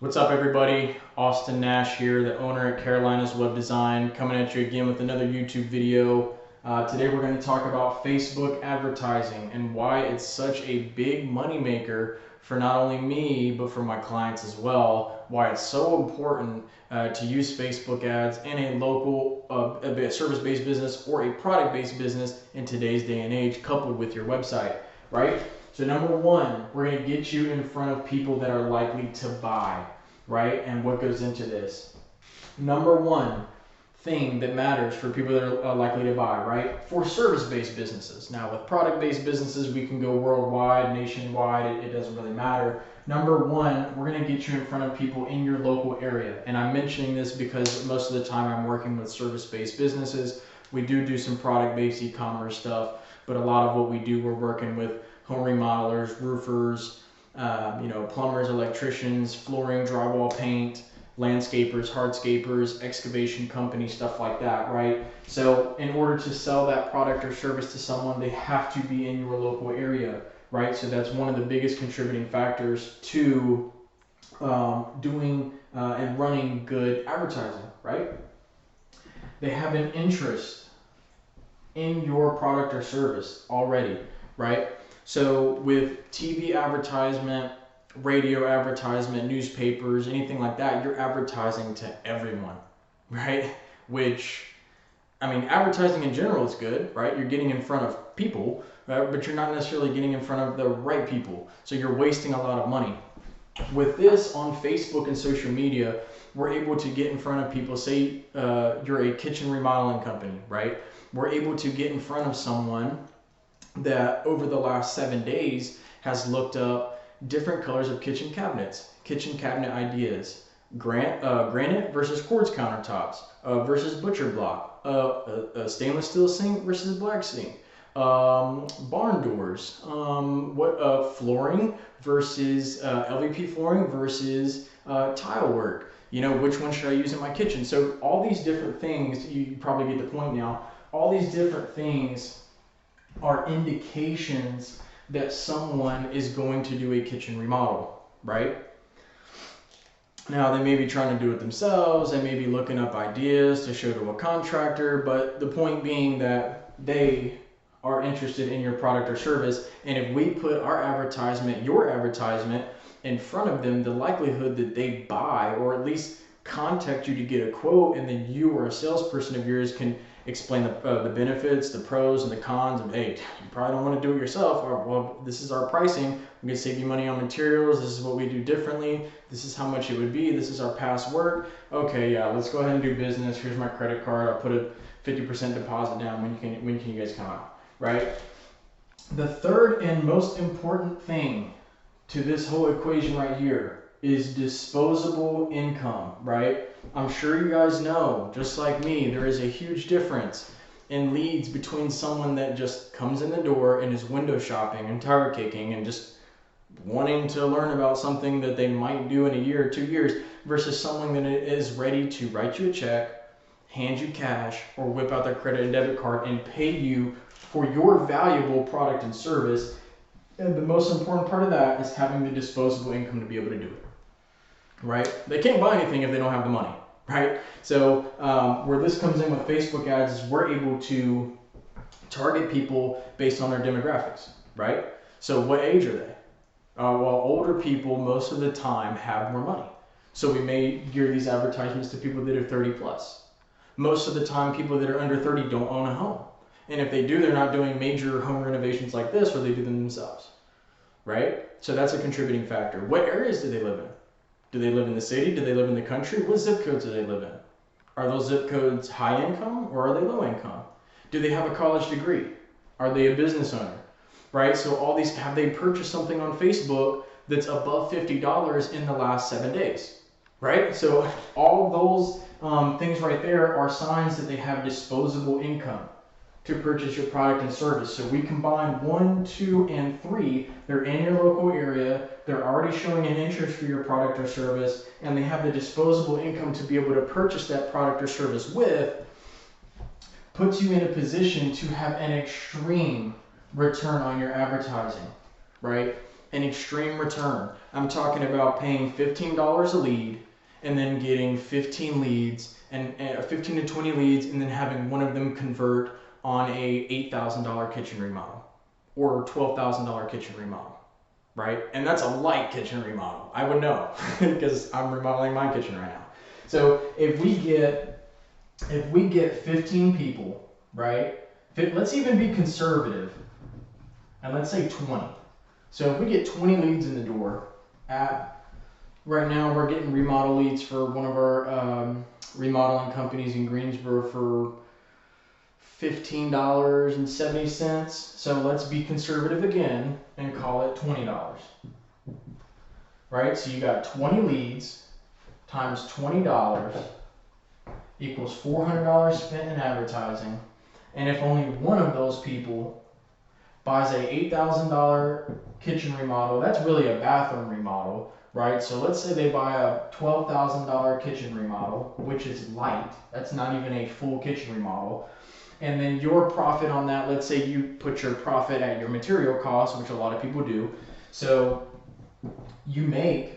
What's up, everybody? Austin Nash here, the owner at Carolina's Web Design, coming at you again with another YouTube video. Today we're going to talk about Facebook advertising and why it's such a big money maker for not only me but for my clients as well. Why it's so important to use Facebook ads in a local service-based business or a product-based business in today's day and age, coupled with your website, right? So number one, we're going to get you in front of people that are likely to buy, right? And what goes into this? Number one thing that matters for people that are likely to buy, right? For service-based businesses. Now with product-based businesses, we can go worldwide, nationwide, it doesn't really matter. Number one, we're going to get you in front of people in your local area. And I'm mentioning this because most of the time I'm working with service-based businesses. We do some product-based e-commerce stuff, but a lot of what we do, we're working with home remodelers, roofers, plumbers, electricians, flooring, drywall, paint, landscapers, hardscapers, excavation companies, stuff like that, right? So in order to sell that product or service to someone, they have to be in your local area, right? So that's one of the biggest contributing factors to doing and running good advertising, right? They have an interest in your product or service already, right? So with TV advertisement, radio advertisement, newspapers, anything like that, you're advertising to everyone, right? Which, I mean, advertising in general is good, right? You're getting in front of people, but you're not necessarily getting in front of the right people. So you're wasting a lot of money. With this on Facebook and social media, we're able to get in front of people. Say you're a kitchen remodeling company, right? We're able to get in front of someone that over the last 7 days has looked up different colors of kitchen cabinets, kitchen cabinet ideas, granite versus quartz countertops versus butcher block, a stainless steel sink versus black sink, barn doors, flooring versus LVP flooring versus tile work. You know, which one should I use in my kitchen? So all these different things, you probably get the point now, all these different things are indications that someone is going to do a kitchen remodel, right? Now they may be trying to do it themselves, they may be looking up ideas to show to a contractor, but the point being that they are interested in your product or service, and if we put our advertisement, your advertisement, in front of them, the likelihood that they buy or at least contact you to get a quote, and then you or a salesperson of yours can explain the benefits, the pros and the cons, and hey, you probably don't want to do it yourself, or well, this is our pricing, I'm going to save you money on materials, this is what we do differently, this is how much it would be, this is our past work, okay, yeah, let's go ahead and do business, here's my credit card, I'll put a 50% deposit down, when can you guys come out, right? The third and most important thing to this whole equation right here is disposable income, right? I'm sure you guys know, just like me, there is a huge difference in leads between someone that just comes in the door and is window shopping and tire kicking and just wanting to learn about something that they might do in a year or 2 years versus someone that is ready to write you a check, hand you cash, or whip out their credit and debit card and pay you for your valuable product and service. And the most important part of that is having the disposable income to be able to do it, right? They can't buy anything if they don't have the money, right? So where this comes in with Facebook ads is we're able to target people based on their demographics, right? So what age are they? Well, older people most of the time have more money. So we may gear these advertisements to people that are 30 plus. Most of the time, people that are under 30 don't own a home. And if they do, they're not doing major home renovations like this, or they do them themselves, right? So that's a contributing factor. What areas do they live in? Do they live in the city? Do they live in the country? What zip codes do they live in? Are those zip codes high income or are they low income? Do they have a college degree? Are they a business owner, right? So all these, have they purchased something on Facebook that's above $50 in the last 7 days, right? So all those things right there are signs that they have disposable income to purchase your product and service. So we combine 1, 2, and 3. They're in your local area, they're already showing an interest for your product or service, and they have the disposable income to be able to purchase that product or service with, puts you in a position to have an extreme return on your advertising, right? an extreme return. I'm talking about paying $15 a lead and then getting 15 leads and 15 to 20 leads, and then having one of them convert on a $8,000 kitchen remodel or $12,000 kitchen remodel, right? And that's a light kitchen remodel. I would know because I'm remodeling my kitchen right now. So if we get 15 people, right? Let's even be conservative, and let's say 20. So if we get 20 leads in the door, right now we're getting remodel leads for one of our remodeling companies in Greensboro for $15.70. So let's be conservative again and call it $20. Right? So you got 20 leads times $20 equals $400 spent in advertising. And if only one of those people buys a $8,000 kitchen remodel, that's really a bathroom remodel, right? So let's say they buy a $12,000 kitchen remodel, which is light. That's not even a full kitchen remodel. And then your profit on that, let's say you put your profit at your material cost, which a lot of people do. So you make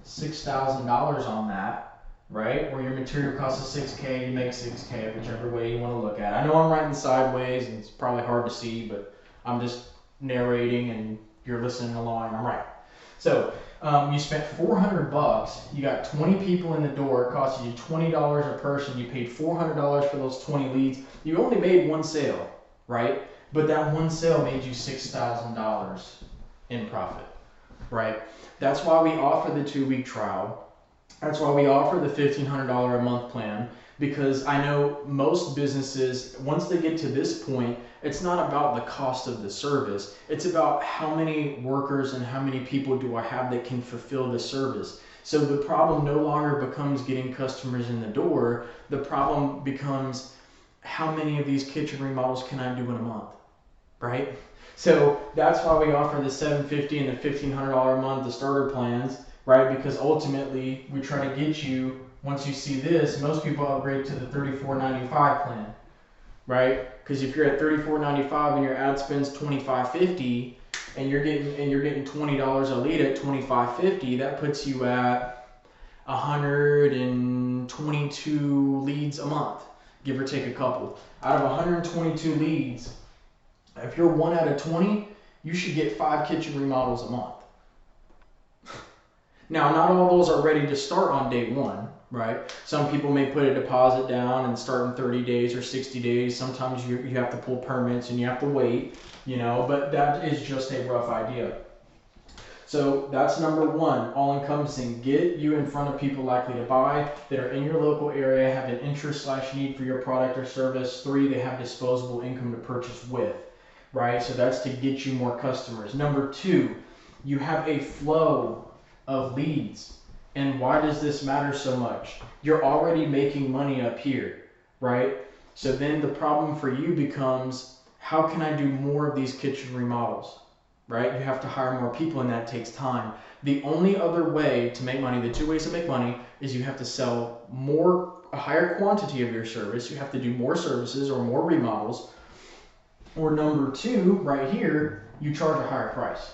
$6,000 on that, right? Where your material cost is $6K, you make $6K, whichever way you want to look at it. I know I'm writing sideways and it's probably hard to see, but I'm just narrating and you're listening along and I'm right. So you spent $400, you got 20 people in the door, it cost you $20 a person, you paid $400 for those 20 leads. You only made one sale, right? But that one sale made you $6,000 in profit, right? That's why we offer the 2-week trial. That's why we offer the $1,500 a month plan, because I know most businesses, once they get to this point, it's not about the cost of the service. It's about how many workers and how many people do I have that can fulfill the service. So the problem no longer becomes getting customers in the door. The problem becomes how many of these kitchen remodels can I do in a month, right? So that's why we offer the $750 and the $1,500 a month, the starter plans, right? Because ultimately we try to get you, once you see this, most people upgrade to the $34.95 plan, right? Because if you're at $34.95 and your ad spend's $25.50 and you're getting $20 a lead at $25.50, that puts you at 122 leads a month, give or take a couple. Out of 122 leads, if you're 1 out of 20, you should get 5 kitchen remodels a month. Now, not all those are ready to start on day one, right? Some people may put a deposit down and start in 30 days or 60 days. Sometimes you have to pull permits and you have to wait, but that is just a rough idea. So that's number one, all-encompassing. Get you in front of people likely to buy that are in your local area, have an interest/need for your product or service. 3, they have disposable income to purchase with, right? So that's to get you more customers. Number 2, you have a flow of leads. And why does this matter so much? You're already making money up here, right? So then the problem for you becomes, how can I do more of these kitchen remodels, right? You have to hire more people and that takes time. The only other way to make money, the 2 ways to make money, is you have to sell a higher quantity of your service. You have to do more services or more remodels. Or number 2, right here, you charge a higher price.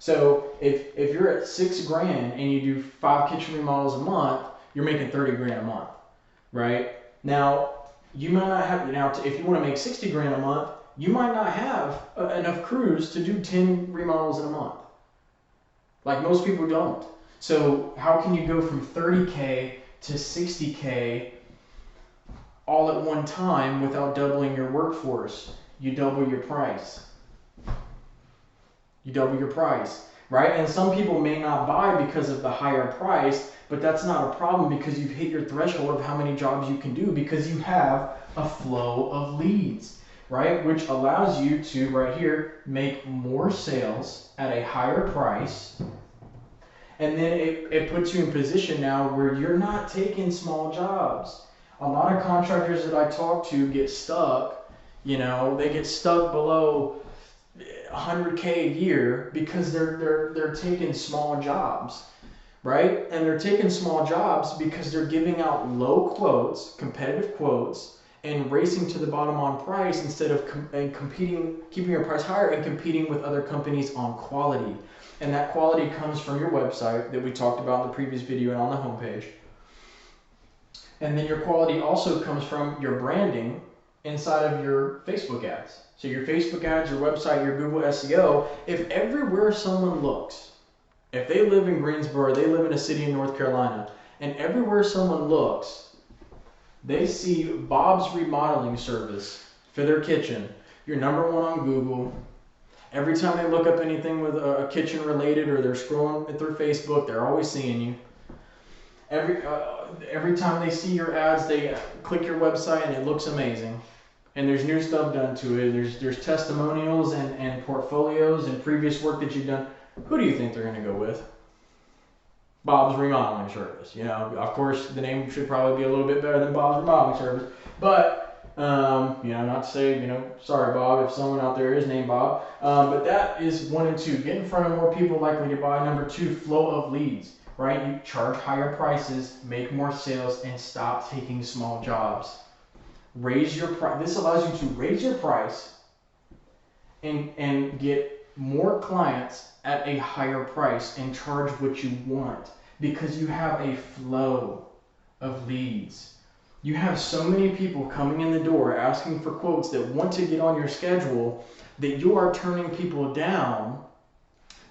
So if you're at $6,000 and you do 5 kitchen remodels a month, you're making $30,000 a month, right? Now, you might not have, if you want to make $60,000 a month, you might not have enough crews to do 10 remodels in a month. Like most people don't. So how can you go from $30K to $60K all at one time without doubling your workforce? You double your price. You double your price, right? And some people may not buy because of the higher price, but that's not a problem because you've hit your threshold of how many jobs you can do because you have a flow of leads, right? Which allows you to, right here, make more sales at a higher price. And then it puts you in position now where you're not taking small jobs. A lot of contractors that I talk to get stuck, they get stuck below 100K a year because they're taking small jobs, right? And they're taking small jobs because they're giving out low quotes, competitive quotes, and racing to the bottom on price instead of keeping your price higher and competing with other companies on quality. And that quality comes from your website that we talked about in the previous video and on the homepage. And then your quality also comes from your branding inside of your Facebook ads. So your Facebook ads, your website, your Google SEO, if everywhere someone looks, if they live in Greensboro, they live in a city in North Carolina, and everywhere someone looks, they see Bob's Remodeling Service for their kitchen, you're number one on Google. Every time they look up anything with a kitchen related, or they're scrolling through Facebook, they're always seeing you. Every time they see your ads, they click your website and it looks amazing. And there's new stuff done to it. There's testimonials and portfolios and previous work that you've done. Who do you think they're going to go with? Bob's Remodeling Service. You know, of course, the name should probably be a little bit better than Bob's Remodeling Service, but you know, not to say, you know, sorry Bob if someone out there is named Bob, but that is 1 and 2. Get in front of more people likely to buy. Number 2, flow of leads, right? You charge higher prices, make more sales, and stop taking small jobs. Raise your price. This allows you to raise your price and get more clients at a higher price and charge what you want, because you have a flow of leads. You have so many people coming in the door asking for quotes that want to get on your schedule that you are turning people down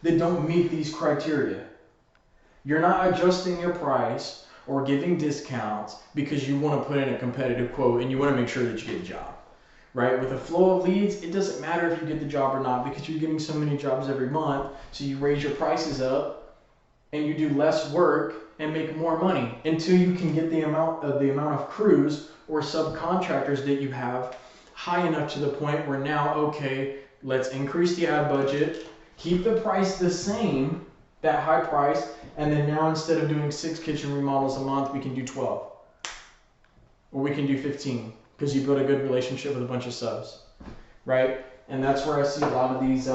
that don't meet these criteria. You're not adjusting your price or giving discounts because you want to put in a competitive quote and you want to make sure that you get a job, right? With a flow of leads, it doesn't matter if you get the job or not, because you're getting so many jobs every month. So you raise your prices up and you do less work and make more money until you can get the amount of crews or subcontractors that you have high enough to the point where now, okay, let's increase the ad budget, keep the price the same, that high price, and then now instead of doing 6 kitchen remodels a month, we can do 12. Or we can do 15, because you built a good relationship with a bunch of subs, right? And that's where I see a lot of these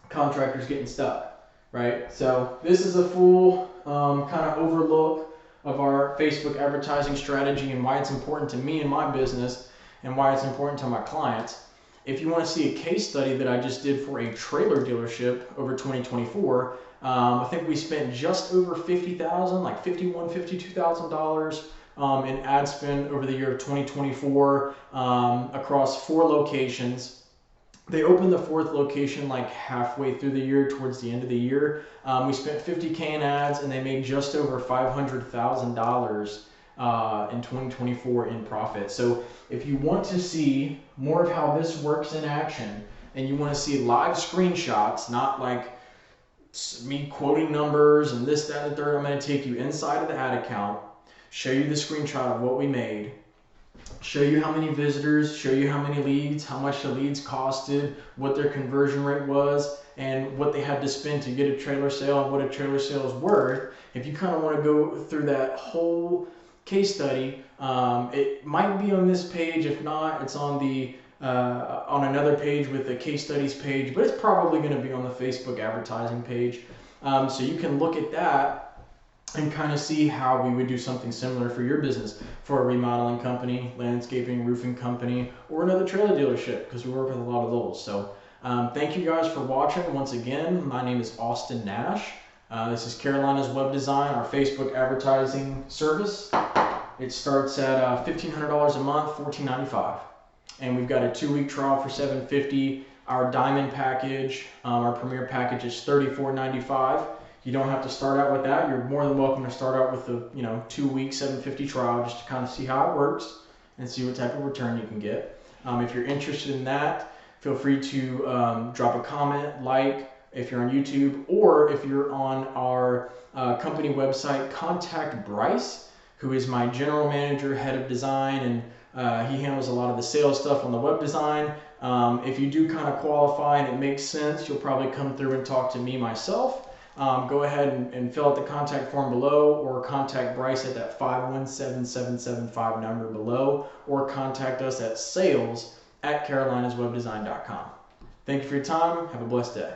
contractors getting stuck, right? So this is a full kind of overlook of our Facebook advertising strategy and why it's important to me and my business and why it's important to my clients. If you want to see a case study that I just did for a trailer dealership over 2024, I think we spent just over $50,000, like $51,000, $52,000 in ad spend over the year of 2024 across 4 locations. They opened the 4th location like halfway through the year, towards the end of the year. We spent $50K in ads, and they made just over $500,000 in 2024 in profit. So if you want to see more of how this works in action, and you want to see live screenshots, not like me quoting numbers and this, that, and the third, I'm going to take you inside of the ad account, show you the screenshot of what we made, show you how many visitors, show you how many leads, how much the leads costed, what their conversion rate was, and what they had to spend to get a trailer sale, and what a trailer sale is worth. If you kind of want to go through that whole case study, it might be on this page. If not, it's on the on another page with the case studies page, but it's probably going to be on the Facebook advertising page. So you can look at that and kind of see how we would do something similar for your business, for a remodeling company, landscaping, roofing company, or another trailer dealership, because we work with a lot of those. So thank you guys for watching. Once again, my name is Austin Nash. This is Carolina's Web Design, our Facebook advertising service. It starts at $1,500 a month, $14.95. And we've got a 2-week trial for $750. Our diamond package, our premier package, is $34.95. You don't have to start out with that. You're more than welcome to start out with the 2-week $750 trial, just to kind of see how it works and see what type of return you can get. If you're interested in that, feel free to drop a comment, like, if you're on YouTube, or if you're on our company website, contact Bryce, who is my general manager, head of design, and he handles a lot of the sales stuff on the web design. If you do kind of qualify and it makes sense, you'll probably come through and talk to me myself. Go ahead and fill out the contact form below, or contact Bryce at that 517-775 number below, or contact us at sales@carolinaswebdesign.com. Thank you for your time. Have a blessed day.